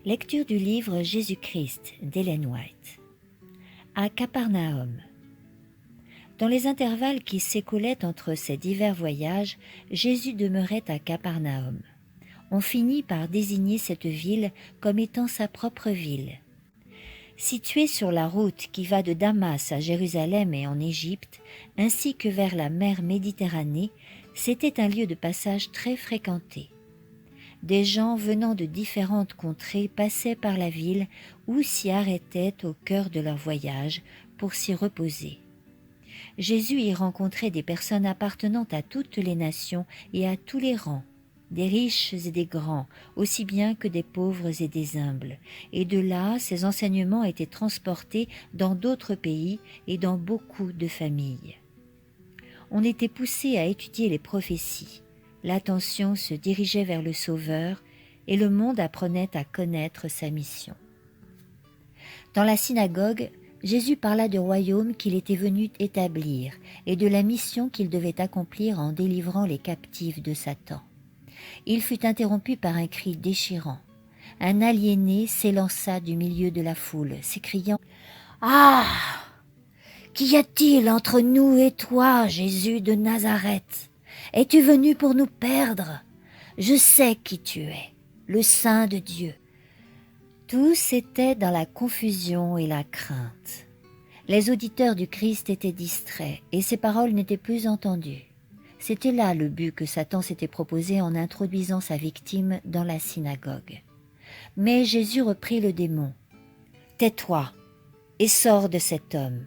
Lecture du livre Jésus-Christ d'Ellen White. À Capernaum. Dans les intervalles qui s'écoulaient entre ces divers voyages, Jésus demeurait à Capernaum. On finit par désigner cette ville comme étant sa propre ville. Située sur la route qui va de Damas à Jérusalem et en Égypte, ainsi que vers la mer Méditerranée, c'était un lieu de passage très fréquenté. Des gens venant de différentes contrées passaient par la ville ou s'y arrêtaient au cœur de leur voyage pour s'y reposer. Jésus y rencontrait des personnes appartenant à toutes les nations et à tous les rangs, des riches et des grands, aussi bien que des pauvres et des humbles, et de là ses enseignements étaient transportés dans d'autres pays et dans beaucoup de familles. On était poussé à étudier les prophéties. L'attention se dirigeait vers le Sauveur et le monde apprenait à connaître sa mission. Dans la synagogue, Jésus parla du royaume qu'il était venu établir et de la mission qu'il devait accomplir en délivrant les captifs de Satan. Il fut interrompu par un cri déchirant. Un aliéné s'élança du milieu de la foule, s'écriant « Ah ! Qu'y a-t-il entre nous et toi, Jésus de Nazareth ? Es-tu venu pour nous perdre ? Je sais qui tu es, le Saint de Dieu. » Tous étaient dans la confusion et la crainte. Les auditeurs du Christ étaient distraits et ses paroles n'étaient plus entendues. C'était là le but que Satan s'était proposé en introduisant sa victime dans la synagogue. Mais Jésus reprit le démon. « Tais-toi et sors de cet homme. »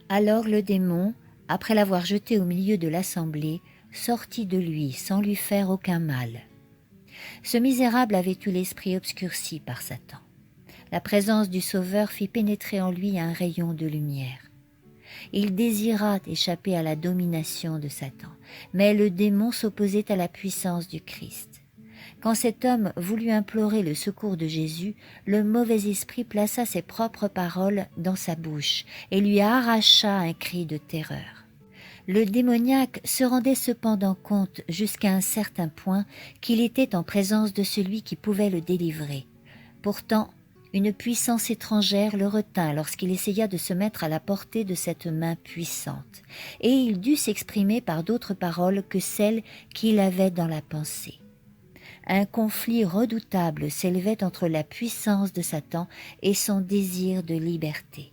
Alors le démon, après l'avoir jeté au milieu de l'assemblée, sortit de lui sans lui faire aucun mal. Ce misérable avait eu l'esprit obscurci par Satan. La présence du Sauveur fit pénétrer en lui un rayon de lumière. Il désira échapper à la domination de Satan, mais le démon s'opposait à la puissance du Christ. Quand cet homme voulut implorer le secours de Jésus, le mauvais esprit plaça ses propres paroles dans sa bouche et lui arracha un cri de terreur. Le démoniaque se rendait cependant compte jusqu'à un certain point qu'il était en présence de celui qui pouvait le délivrer. Pourtant, une puissance étrangère le retint lorsqu'il essaya de se mettre à la portée de cette main puissante, et il dut s'exprimer par d'autres paroles que celles qu'il avait dans la pensée. Un conflit redoutable s'élevait entre la puissance de Satan et son désir de liberté.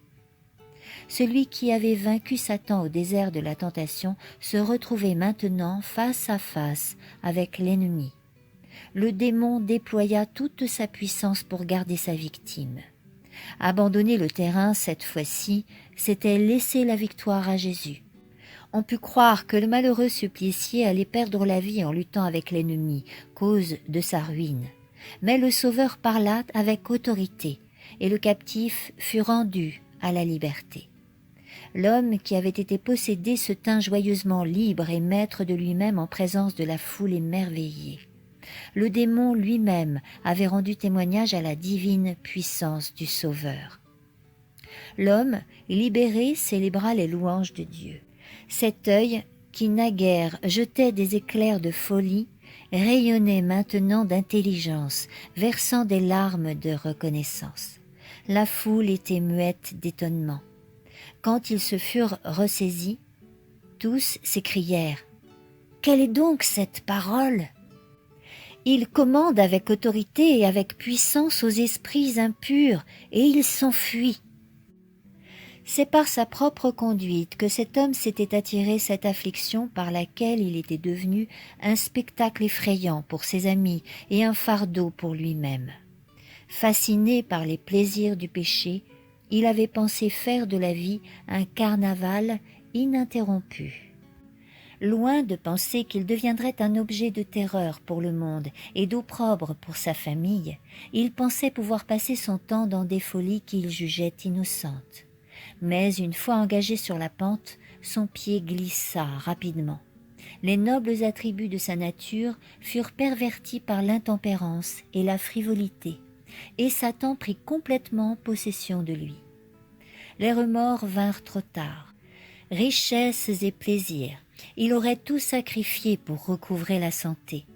Celui qui avait vaincu Satan au désert de la tentation se retrouvait maintenant face à face avec l'ennemi. Le démon déploya toute sa puissance pour garder sa victime. Abandonner le terrain cette fois-ci, c'était laisser la victoire à Jésus. On put croire que le malheureux supplicié allait perdre la vie en luttant avec l'ennemi, cause de sa ruine. Mais le Sauveur parla avec autorité, et le captif fut rendu à la liberté. L'homme qui avait été possédé se tint joyeusement libre et maître de lui-même en présence de la foule émerveillée. Le démon lui-même avait rendu témoignage à la divine puissance du Sauveur. L'homme, libéré, célébra les louanges de Dieu. Cet œil, qui naguère jetait des éclairs de folie, rayonnait maintenant d'intelligence, versant des larmes de reconnaissance. La foule était muette d'étonnement. Quand ils se furent ressaisis, tous s'écrièrent « Quelle est donc cette parole ?» Il commande avec autorité et avec puissance aux esprits impurs, et il s'enfuit. C'est par sa propre conduite que cet homme s'était attiré cette affliction par laquelle il était devenu un spectacle effrayant pour ses amis et un fardeau pour lui-même. Fasciné par les plaisirs du péché, il avait pensé faire de la vie un carnaval ininterrompu. Loin de penser qu'il deviendrait un objet de terreur pour le monde et d'opprobre pour sa famille, il pensait pouvoir passer son temps dans des folies qu'il jugeait innocentes. Mais une fois engagé sur la pente, son pied glissa rapidement. Les nobles attributs de sa nature furent pervertis par l'intempérance et la frivolité, et Satan prit complètement possession de lui. Les remords vinrent trop tard. Richesses et plaisirs, il aurait tout sacrifié pour recouvrer la santé.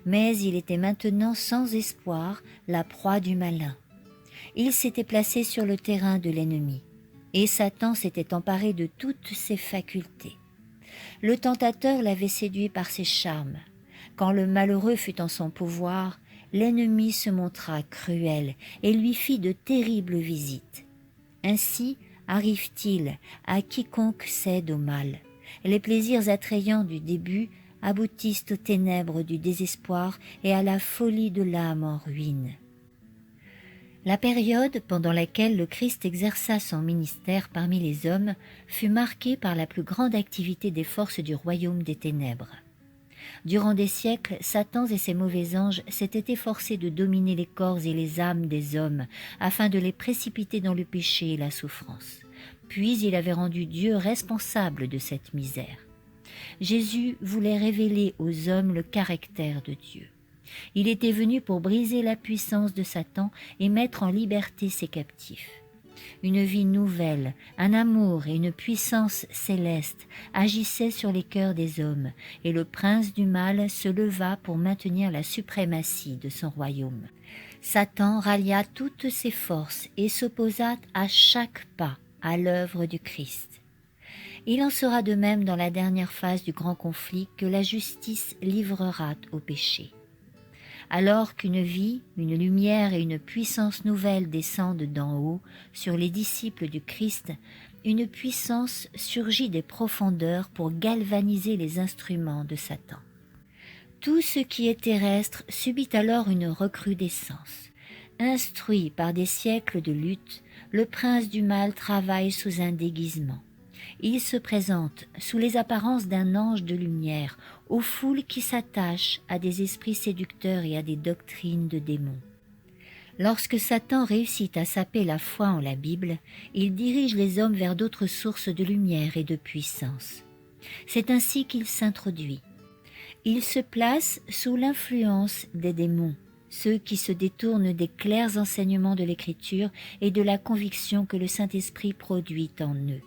mais il était maintenant sans espoir, la proie du malin. Il s'était placé sur le terrain de l'ennemi, et Satan s'était emparé de toutes ses facultés. Le tentateur l'avait séduit par ses charmes. Quand le malheureux fut en son pouvoir, l'ennemi se montra cruel et lui fit de terribles visites. Ainsi arrive-t-il à quiconque cède au mal. Les plaisirs attrayants du début aboutissent aux ténèbres du désespoir et à la folie de l'âme en ruine. La période pendant laquelle le Christ exerça son ministère parmi les hommes fut marquée par la plus grande activité des forces du royaume des ténèbres. Durant des siècles, Satan et ses mauvais anges s'étaient efforcés de dominer les corps et les âmes des hommes afin de les précipiter dans le péché et la souffrance. Puis il avait rendu Dieu responsable de cette misère. Jésus voulait révéler aux hommes le caractère de Dieu. Il était venu pour briser la puissance de Satan et mettre en liberté ses captifs. Une vie nouvelle, un amour et une puissance céleste agissaient sur les cœurs des hommes, et le prince du mal se leva pour maintenir la suprématie de son royaume. Satan rallia toutes ses forces et s'opposa à chaque pas à l'œuvre du Christ. Il en sera de même dans la dernière phase du grand conflit que la justice livrera au péché. Alors qu'une vie, une lumière et une puissance nouvelle descendent d'en haut sur les disciples du Christ, une puissance surgit des profondeurs pour galvaniser les instruments de Satan. Tout ce qui est terrestre subit alors une recrudescence. Instruit par des siècles de lutte, le prince du mal travaille sous un déguisement. Il se présente sous les apparences d'un ange de lumière aux foules qui s'attachent à des esprits séducteurs et à des doctrines de démons. Lorsque Satan réussit à saper la foi en la Bible, il dirige les hommes vers d'autres sources de lumière et de puissance. C'est ainsi qu'il s'introduit. Il se place sous l'influence des démons, ceux qui se détournent des clairs enseignements de l'Écriture et de la conviction que le Saint-Esprit produit en eux.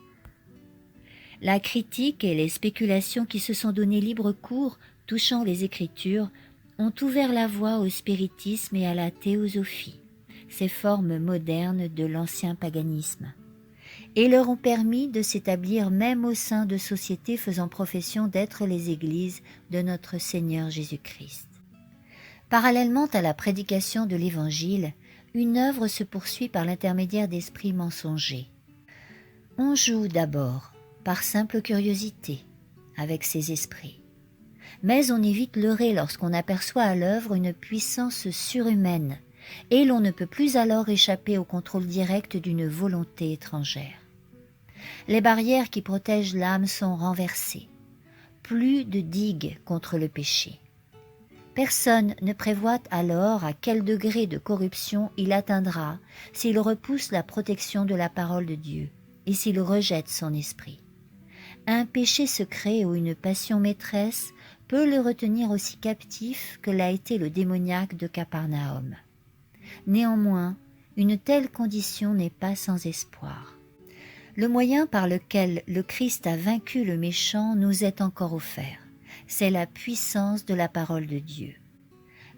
La critique et les spéculations qui se sont donné libre cours touchant les Écritures ont ouvert la voie au spiritisme et à la théosophie, ces formes modernes de l'ancien paganisme, et leur ont permis de s'établir même au sein de sociétés faisant profession d'être les églises de notre Seigneur Jésus-Christ. Parallèlement à la prédication de l'Évangile, une œuvre se poursuit par l'intermédiaire d'esprits mensongers. On joue d'abord par simple curiosité, avec ces esprits. Mais on est vite leurré lorsqu'on aperçoit à l'œuvre une puissance surhumaine, et l'on ne peut plus alors échapper au contrôle direct d'une volonté étrangère. Les barrières qui protègent l'âme sont renversées. Plus de digues contre le péché. Personne ne prévoit alors à quel degré de corruption il atteindra s'il repousse la protection de la parole de Dieu et s'il rejette son esprit. Un péché secret ou une passion maîtresse peut le retenir aussi captif que l'a été le démoniaque de Capernaum. Néanmoins, une telle condition n'est pas sans espoir. Le moyen par lequel le Christ a vaincu le méchant nous est encore offert. C'est la puissance de la parole de Dieu.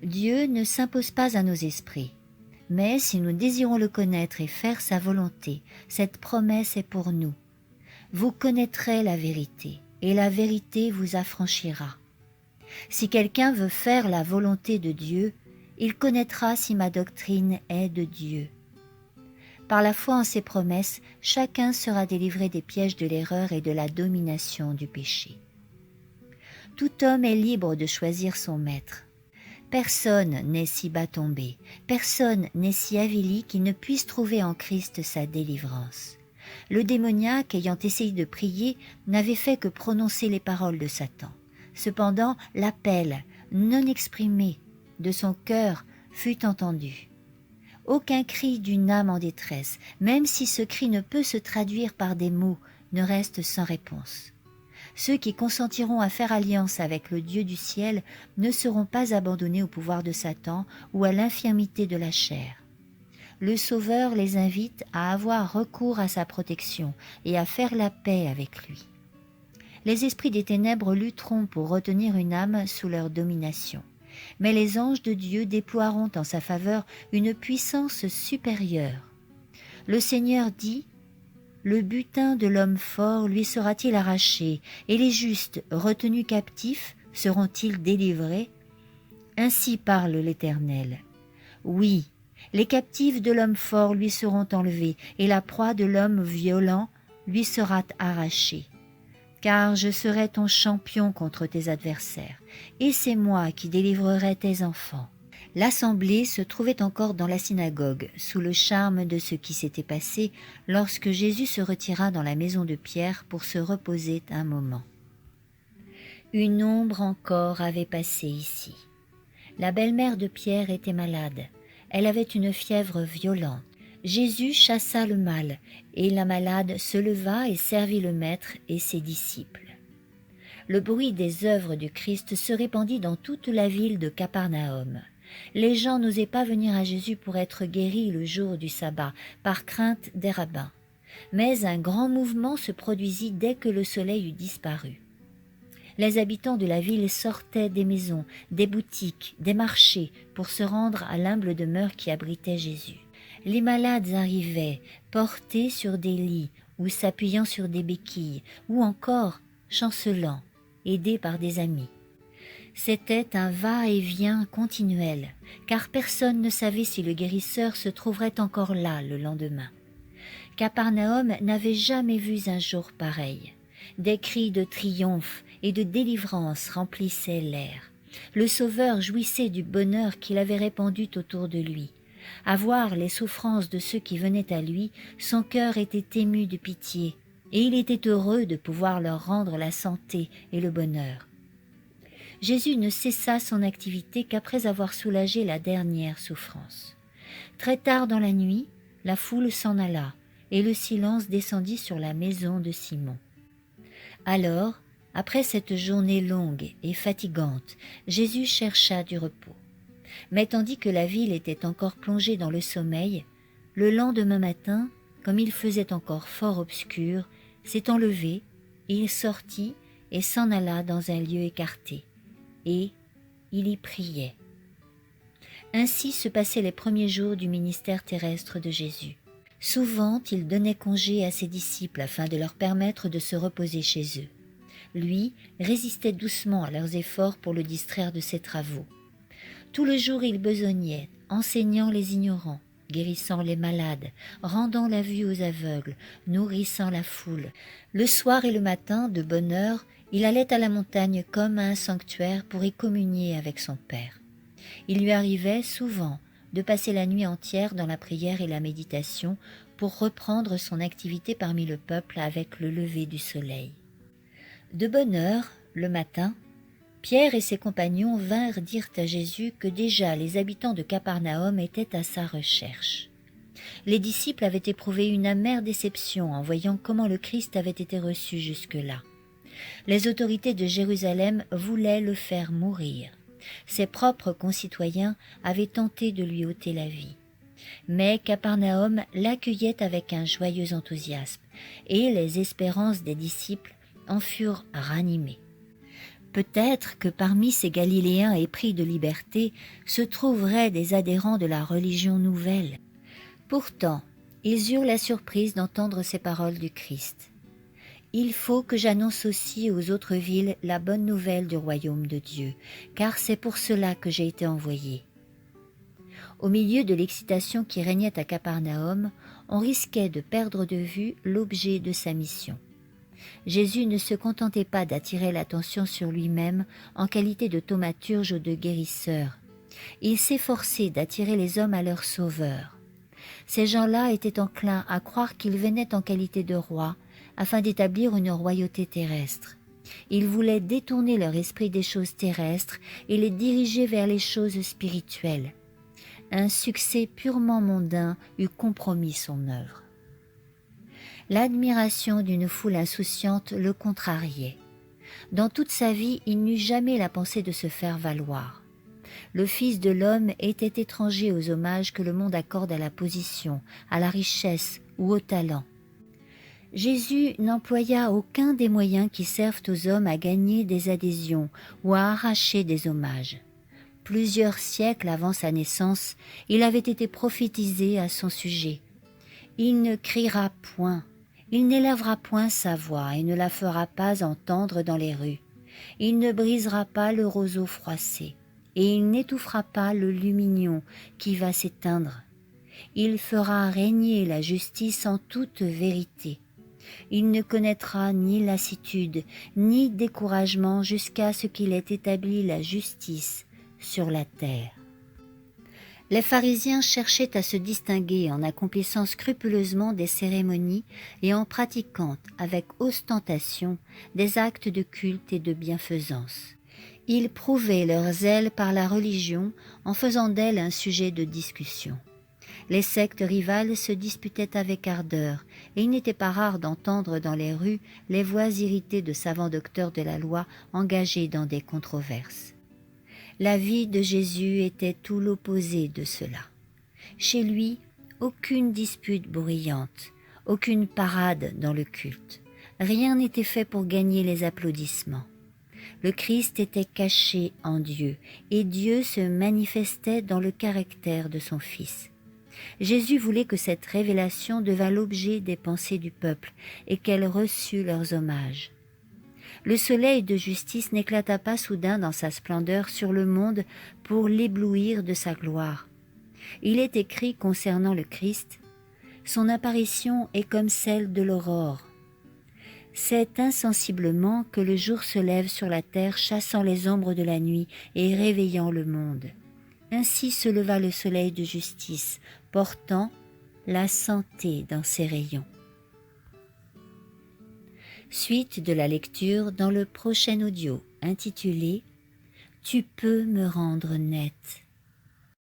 Dieu ne s'impose pas à nos esprits, mais si nous désirons le connaître et faire sa volonté, cette promesse est pour nous. Vous connaîtrez la vérité, et la vérité vous affranchira. Si quelqu'un veut faire la volonté de Dieu, il connaîtra si ma doctrine est de Dieu. Par la foi en ses promesses, chacun sera délivré des pièges de l'erreur et de la domination du péché. Tout homme est libre de choisir son maître. Personne n'est si bas tombé, personne n'est si avili qu'il ne puisse trouver en Christ sa délivrance. Le démoniaque, ayant essayé de prier, n'avait fait que prononcer les paroles de Satan. Cependant, l'appel, non exprimé, de son cœur fut entendu. Aucun cri d'une âme en détresse, même si ce cri ne peut se traduire par des mots, ne reste sans réponse. Ceux qui consentiront à faire alliance avec le Dieu du ciel ne seront pas abandonnés au pouvoir de Satan ou à l'infirmité de la chair. Le Sauveur les invite à avoir recours à sa protection et à faire la paix avec lui. Les esprits des ténèbres lutteront pour retenir une âme sous leur domination. mais les anges de Dieu déploieront en sa faveur une puissance supérieure. Le Seigneur dit: le butin de l'homme fort lui sera-t-il arraché, et les justes retenus captifs seront-ils délivrés? Ainsi parle l'Éternel. Oui, les captifs de l'homme fort lui seront enlevés, et la proie de l'homme violent lui sera arrachée. Car je serai ton champion contre tes adversaires, et c'est moi qui délivrerai tes enfants. L'assemblée se trouvait encore dans la synagogue, sous le charme de ce qui s'était passé lorsque Jésus se retira dans la maison de Pierre pour se reposer un moment. Une ombre encore avait passé ici. La belle-mère de Pierre était malade. Elle avait une fièvre violente. Jésus chassa le mal, et la malade se leva et servit le Maître et ses disciples. Le bruit des œuvres du Christ se répandit dans toute la ville de Capernaum. Les gens n'osaient pas venir à Jésus pour être guéris le jour du sabbat, par crainte des rabbins. Mais un grand mouvement se produisit dès que le soleil eut disparu. Les habitants de la ville sortaient des maisons, des boutiques, des marchés, pour se rendre à l'humble demeure qui abritait Jésus. Les malades arrivaient, portés sur des lits, ou s'appuyant sur des béquilles, ou encore chancelant, aidés par des amis. C'était un va-et-vient continuel, car personne ne savait si le guérisseur se trouverait encore là le lendemain. Capernaum n'avait jamais vu un jour pareil. Des cris de triomphe et de délivrance remplissaient l'air. Le Sauveur jouissait du bonheur qu'il avait répandu autour de lui. À voir les souffrances de ceux qui venaient à lui, son cœur était ému de pitié, et il était heureux de pouvoir leur rendre la santé et le bonheur. Jésus ne cessa son activité qu'après avoir soulagé la dernière souffrance. Très tard dans la nuit, la foule s'en alla, et le silence descendit sur la maison de Simon. Alors, après cette journée longue et fatigante, Jésus chercha du repos. Mais tandis que la ville était encore plongée dans le sommeil, le lendemain matin, comme il faisait encore fort obscur, s'étant levé, il sortit et s'en alla dans un lieu écarté, et il y priait. Ainsi se passaient les premiers jours du ministère terrestre de Jésus. Souvent, il donnait congé à ses disciples afin de leur permettre de se reposer chez eux. Lui résistait doucement à leurs efforts pour le distraire de ses travaux. Tout le jour, il besognait, enseignant les ignorants, guérissant les malades, rendant la vue aux aveugles, nourrissant la foule. Le soir et le matin, de bonne heure, il allait à la montagne comme à un sanctuaire pour y communier avec son Père. Il lui arrivait souvent de passer la nuit entière dans la prière et la méditation pour reprendre son activité parmi le peuple avec le lever du soleil. De bonne heure, le matin, Pierre et ses compagnons vinrent dire à Jésus que déjà les habitants de Capernaum étaient à sa recherche. Les disciples avaient éprouvé une amère déception en voyant comment le Christ avait été reçu jusque-là. Les autorités de Jérusalem voulaient le faire mourir. Ses propres concitoyens avaient tenté de lui ôter la vie. Mais Capernaum l'accueillait avec un joyeux enthousiasme, et les espérances des disciples en furent ranimées. Peut-être que parmi ces Galiléens épris de liberté se trouveraient des adhérents de la religion nouvelle. Pourtant, ils eurent la surprise d'entendre ces paroles du Christ. « Il faut que j'annonce aussi aux autres villes la bonne nouvelle du royaume de Dieu, car c'est pour cela que j'ai été envoyé. » Au milieu de l'excitation qui régnait à Capernaum, on risquait de perdre de vue l'objet de sa mission. Jésus ne se contentait pas d'attirer l'attention sur lui-même en qualité de thaumaturge ou de guérisseur. Il s'efforçait d'attirer les hommes à leur sauveur. Ces gens-là étaient enclins à croire qu'il venait en qualité de roi afin d'établir une royauté terrestre. Il voulait détourner leur esprit des choses terrestres et les diriger vers les choses spirituelles. Un succès purement mondain eût compromis son œuvre. L'admiration d'une foule insouciante le contrariait. Dans toute sa vie, il n'eut jamais la pensée de se faire valoir. Le Fils de l'homme était étranger aux hommages que le monde accorde à la position, à la richesse ou au talent. Jésus n'employa aucun des moyens qui servent aux hommes à gagner des adhésions ou à arracher des hommages. Plusieurs siècles avant sa naissance, il avait été prophétisé à son sujet. Il ne criera point, il n'élèvera point sa voix et ne la fera pas entendre dans les rues. Il ne brisera pas le roseau froissé, et il n'étouffera pas le lumignon qui va s'éteindre. Il fera régner la justice en toute vérité. Il ne connaîtra ni lassitude, ni découragement jusqu'à ce qu'il ait établi la justice sur la terre. Les pharisiens cherchaient à se distinguer en accomplissant scrupuleusement des cérémonies et en pratiquant avec ostentation des actes de culte et de bienfaisance. Ils prouvaient leur zèle par la religion en faisant d'elle un sujet de discussion. Les sectes rivales se disputaient avec ardeur, et il n'était pas rare d'entendre dans les rues les voix irritées de savants docteurs de la loi engagés dans des controverses. La vie de Jésus était tout l'opposé de cela. Chez lui, aucune dispute bruyante, aucune parade dans le culte. Rien n'était fait pour gagner les applaudissements. Le Christ était caché en Dieu, et Dieu se manifestait dans le caractère de son Fils. Jésus voulait que cette révélation devînt l'objet des pensées du peuple et qu'elle reçût leurs hommages. Le soleil de justice n'éclata pas soudain dans sa splendeur sur le monde pour l'éblouir de sa gloire. Il est écrit concernant le Christ, « Son apparition est comme celle de l'aurore. » C'est insensiblement que le jour se lève sur la terre, chassant les ombres de la nuit et réveillant le monde. Ainsi se leva le soleil de justice, portant la santé dans ses rayons. Suite de la lecture dans le prochain audio intitulé « Tu peux me rendre net ».